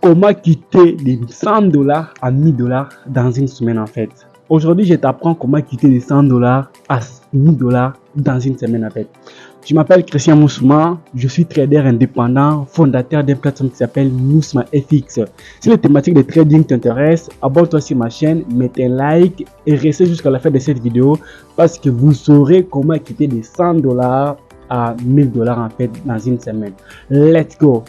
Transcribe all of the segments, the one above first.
comment quitter les 100 dollars à 1000 dollars dans une semaine en fait. Aujourd'hui, je t'apprends comment quitter les 100 dollars à 1000 dollars dans une semaine en fait. Je m'appelle Christian Moussouma, je suis trader indépendant, fondateur d'une plateforme qui s'appelle Mousma FX. Si les thématiques de trading t'intéressent, abonne-toi sur ma chaîne, mets un like et restez jusqu'à la fin de cette vidéo parce que vous saurez comment quitter les 100 dollars à 1000 dollars en fait dans une semaine. Let's go!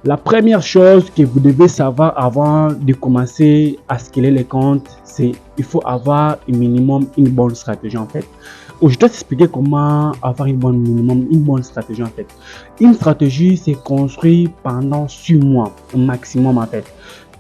La première chose que vous devez savoir avant de commencer à scaler les comptes, c'est qu'il faut avoir un minimum une bonne stratégie en fait. Je dois t'expliquer comment avoir une bonne stratégie en fait. Une stratégie, c'est construit pendant 6 mois au maximum en fait.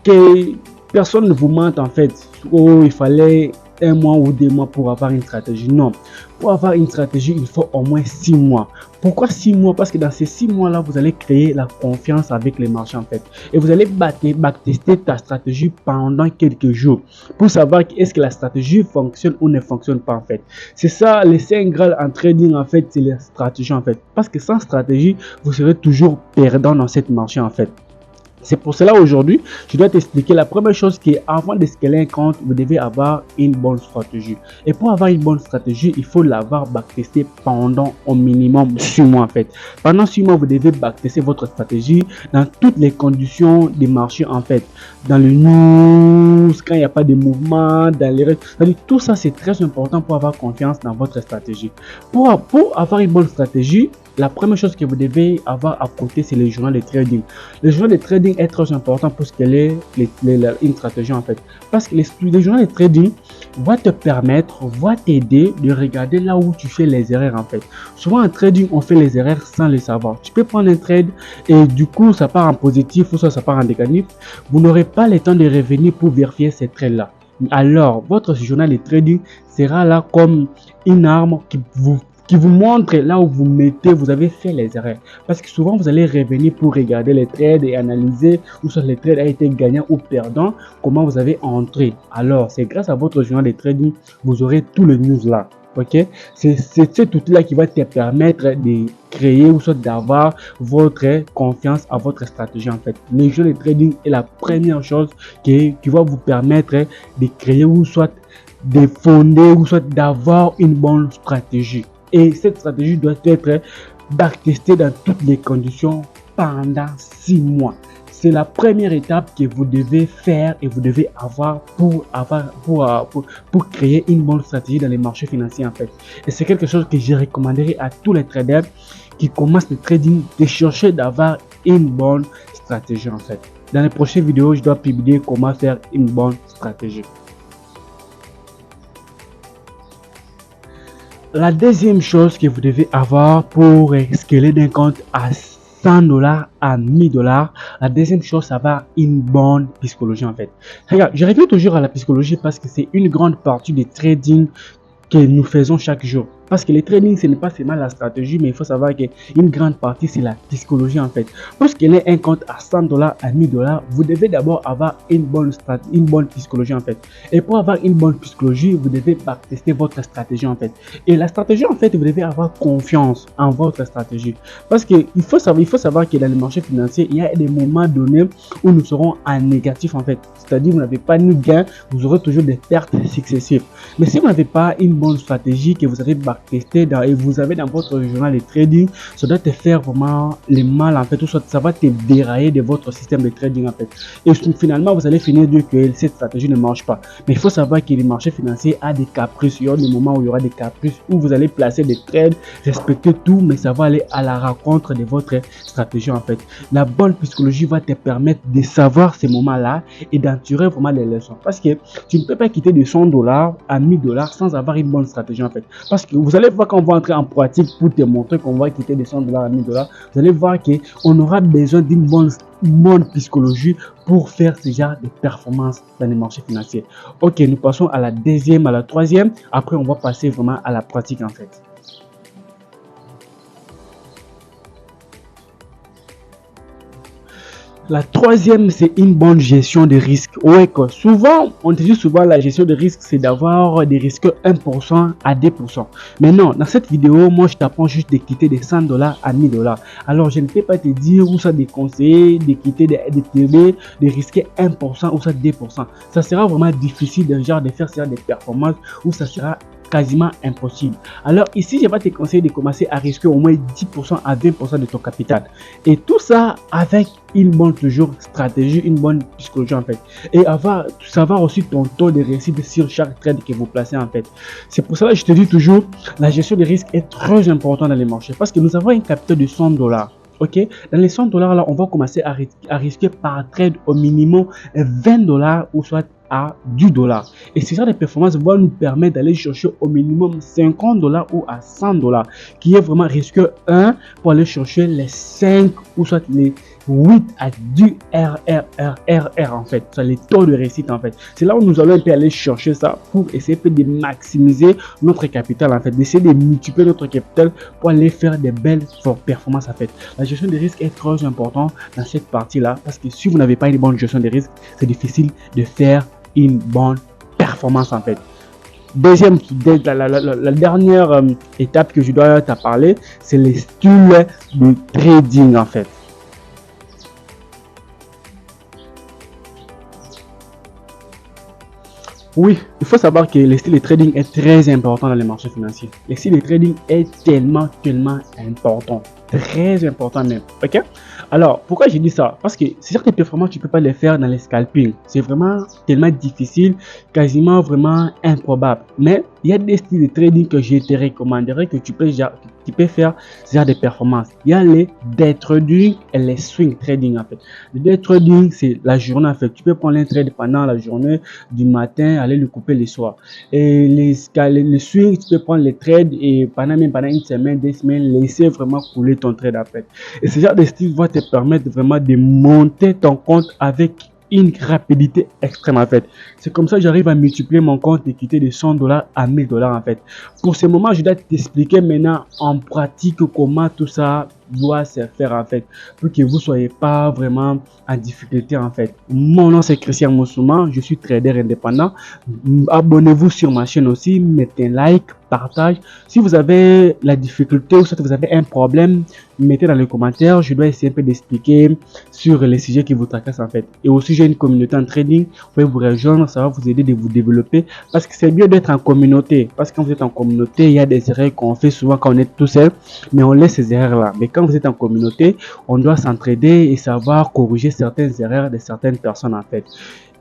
Que personne ne vous mente en fait. Oh, il fallait 1 mois ou 2 mois pour avoir une stratégie. Non. Pour avoir une stratégie, il faut au moins 6 mois. Pourquoi 6 mois? Parce que dans ces 6 mois-là, vous allez créer la confiance avec les marchés en fait. Et vous allez backtester ta stratégie pendant quelques jours pour savoir est-ce que la stratégie fonctionne ou ne fonctionne pas en fait. C'est ça, les 5 graals en trading en fait, c'est la stratégie en fait. Parce que sans stratégie, vous serez toujours perdant dans cette marché en fait. C'est pour cela aujourd'hui, je dois t'expliquer la première chose qui est avant de scaler un compte, vous devez avoir une bonne stratégie. Et pour avoir une bonne stratégie, il faut l'avoir backtesté pendant au minimum 6 mois en fait. Pendant 6 mois, vous devez backtester votre stratégie dans toutes les conditions des marchés en fait. Dans le news, quand il n'y a pas de mouvement, dans les règles. Tout ça, c'est très important pour avoir confiance dans votre stratégie. Pour avoir une bonne stratégie, la première chose que vous devez avoir à côté, c'est le journal de trading. Le journal de trading est très important pour scaler une stratégie en fait. Parce que le journal de trading va te permettre, va t'aider de regarder là où tu fais les erreurs en fait. Souvent en trading, on fait les erreurs sans le savoir. Tu peux prendre un trade et du coup, ça part en positif ou ça part en négatif. Vous n'aurez pas le temps de revenir pour vérifier ces trades là. Alors, votre journal de trading sera là comme une arme qui vous montre là où vous avez fait les erreurs. Parce que souvent, vous allez revenir pour regarder les trades et analyser où soit les trades a été gagnant ou perdant, comment vous avez entré. Alors, c'est grâce à votre journal de trading, vous aurez tout le news là. Ok, c'est cet outil là qui va te permettre de créer ou soit d'avoir votre confiance à votre stratégie en fait. Le journal de trading est la première chose qui va vous permettre de créer ou soit de fonder ou soit d'avoir une bonne stratégie. Et cette stratégie doit être backtestée dans toutes les conditions pendant 6 mois. C'est la première étape que vous devez faire et vous devez avoir pour créer une bonne stratégie dans les marchés financiers en fait. Et c'est quelque chose que je recommanderais à tous les traders qui commencent le trading de chercher d'avoir une bonne stratégie en fait. Dans les prochaines vidéos, je dois publier comment faire une bonne stratégie. La deuxième chose que vous devez avoir pour scaler d'un compte à 100 dollars à 1000 dollars, la deuxième chose, ça va une bonne psychologie en fait. Regarde, je reviens toujours à la psychologie parce que c'est une grande partie du trading que nous faisons chaque jour. Parce que le trading, ce n'est pas seulement la stratégie, mais il faut savoir qu'une grande partie, c'est la psychologie en fait. Pour scaler un compte à 100 dollars, à 1000 dollars, vous devez d'abord avoir une bonne psychologie en fait. Et pour avoir une bonne psychologie, vous devez tester votre stratégie en fait. Et la stratégie en fait, vous devez avoir confiance en votre stratégie. Parce qu'il faut savoir que dans le marché financier, il y a des moments donnés où nous serons en négatif en fait. C'est-à-dire vous n'avez pas de gain, vous aurez toujours des pertes successives. Mais si vous n'avez pas une bonne stratégie que vous avez tester et vous avez dans votre journal de trading, ça doit te faire vraiment le mal en fait, ou soit ça va te dérailler de votre système de trading en fait. Et finalement, vous allez finir de dire que cette stratégie ne marche pas. Mais il faut savoir que les marchés financiers a des caprices. Il y aura des moments où il y aura des caprices où vous allez placer des trades, respecter tout, mais ça va aller à la rencontre de votre stratégie en fait. La bonne psychologie va te permettre de savoir ces moments-là et d'en tirer vraiment des leçons. Parce que tu ne peux pas quitter de 100 dollars à 1000 dollars sans avoir une bonne stratégie en fait. Parce que vous allez voir quand on va entrer en pratique pour te montrer qu'on va quitter de 100 dollars à 1000 dollars, vous allez voir qu'on aura besoin d'une bonne psychologie pour faire ce genre de performance dans les marchés financiers. Ok, nous passons à la deuxième, à la troisième. Après, on va passer vraiment à la pratique en fait. La troisième, c'est une bonne gestion des risques. Ouais, quoi. Souvent, on te dit souvent la gestion des risques, c'est d'avoir des risques 1% à 2%. Mais non, dans cette vidéo, moi, je t'apprends juste de quitter des $100 à $1000. Alors, je ne peux pas te dire où ça déconseiller, de quitter des TV, de risquer 1% ou ça 2%. Ça sera vraiment difficile de faire des performances où ça sera quasiment impossible. Alors ici, je vais te conseiller de commencer à risquer au moins 10% à 20% de ton capital. Et tout ça avec une bonne toujours stratégie, une bonne psychologie en fait. Et savoir aussi ton taux de réussite sur chaque trade que vous placez en fait. C'est pour ça que je te dis toujours, la gestion des risques est très importante dans les marchés parce que nous avons un capital de $100. Ok, dans les $100 là, on va commencer à risquer par trade au minimum $20 ou soit à $10. Et ce genre de performance va nous permettre d'aller chercher au minimum $50 ou à $100, qui est vraiment risque 1 pour aller chercher les 5 ou soit les 8 à 10 RRRR en fait, c'est les taux de réussite en fait. C'est là où nous allons aller chercher ça pour essayer de maximiser notre capital en fait, d'essayer de multiplier notre capital pour aller faire des belles performances en fait. La gestion des risques est très importante dans cette partie là parce que si vous n'avez pas une bonne gestion des risques, c'est difficile de faire une bonne performance en fait. Deuxième, la dernière étape que je dois te parler, c'est les styles de trading en fait. Oui, il faut savoir que le style de trading est très important dans les marchés financiers. Le style de trading est tellement important. Très important même. Ok? Alors, pourquoi j'ai dit ça? Parce que certaines performances, tu ne peux pas les faire dans les scalping. C'est vraiment tellement difficile, quasiment vraiment improbable. Mais il y a des styles de trading que je te recommanderais que tu peux faire ce genre de performances. Il y a les day trading et les swing trading en fait. Le day trading, c'est la journée en fait. Tu peux prendre un trade pendant la journée, du matin, aller le couper le soir. Et les swing, tu peux prendre les trades et pendant une semaine, 2 semaines, laisser vraiment couler ton trade en fait. Et ce genre de style va te permettre vraiment de monter ton compte avec une rapidité extrême en fait. C'est comme ça que j'arrive à multiplier mon compte et quitter de $100 à $1000 en fait. Pour ce moment, je dois t'expliquer maintenant en pratique comment tout ça doit se faire en fait, pour que vous soyez pas vraiment en difficulté en fait. Mon nom c'est Christian Moussouma, je suis trader indépendant. Abonnez-vous sur ma chaîne aussi, mettez un like, partage. Si vous avez la difficulté ou si vous avez un problème, mettez dans les commentaires, je dois essayer un peu d'expliquer sur les sujets qui vous tracassent en fait. Et aussi j'ai une communauté en trading, vous pouvez vous rejoindre, ça va vous aider de vous développer parce que c'est mieux d'être en communauté, parce que quand vous êtes en communauté, il y a des erreurs qu'on fait souvent quand on est tout seul, mais on laisse ces erreurs là. Mais quand vous êtes en communauté, on doit s'entraider et savoir corriger certaines erreurs de certaines personnes en fait.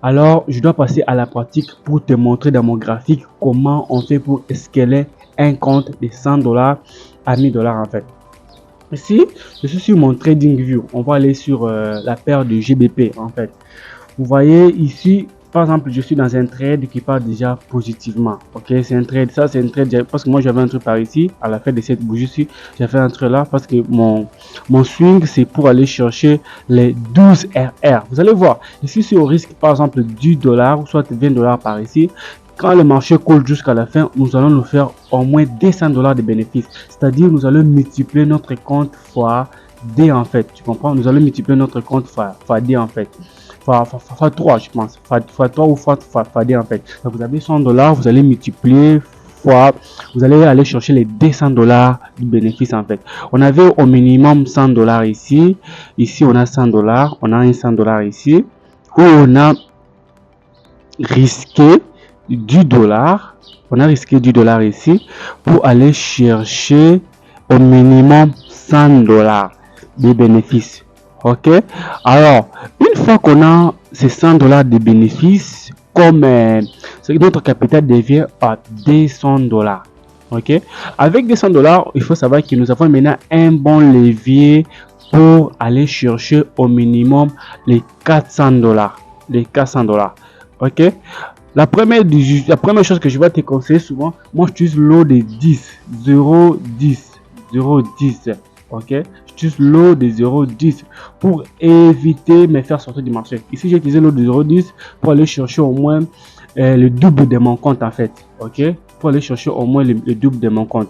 Alors, je dois passer à la pratique pour te montrer dans mon graphique comment on fait pour escaler un compte de $100 à $1000 en fait. Ici, je suis sur mon TradingView. On va aller sur la paire de GBP en fait. Vous voyez ici, par exemple, je suis dans un trade qui part déjà positivement. Ok, c'est un trade, ça c'est un trade parce que moi j'avais un truc par ici à la fin de cette bougie-ci. J'ai fait un truc là parce que mon swing c'est pour aller chercher les 12 RR. Vous allez voir ici, c'est au risque par exemple $10 ou soit $20 par ici. Quand le marché coule jusqu'à la fin, nous allons nous faire au moins $200 de bénéfices. C'est-à-dire, nous allons multiplier notre compte fois D en fait. Tu comprends? Nous allons multiplier notre compte fois D en fait. Fois 3, je pense. Fois 3 ou fois D en fait. Donc, vous avez $100, vous allez multiplier fois, vous allez aller chercher les $200 de bénéfices en fait. On avait au minimum $100 ici. Ici, on a $100. On a un $100 ici. Où on a risqué $10, on a risqué $10 ici pour aller chercher au minimum $100 de bénéfices. Ok, alors une fois qu'on a ces $100 de bénéfices, comme notre capital devient à $200. Ok, avec $200, il faut savoir que nous avons maintenant un bon levier pour aller chercher au minimum les $400. Les $400. Ok, la première chose que je vais te conseiller souvent, moi j'utilise l'eau de 10, 0,10. Ok, j'utilise l'eau de 0,10 pour éviter de me faire sortir du marché. Ici j'ai utilisé l'eau de 0,10 pour aller chercher au moins le double de mon compte en fait. Ok, pour aller chercher au moins le double de mon compte.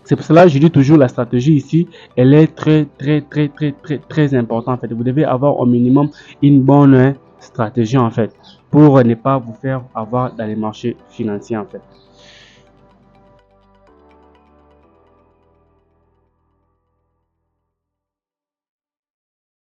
C'est pour cela que je dis toujours la stratégie ici, elle est très importante en fait. Vous devez avoir au minimum une bonne stratégie en fait pour ne pas vous faire avoir dans les marchés financiers en fait.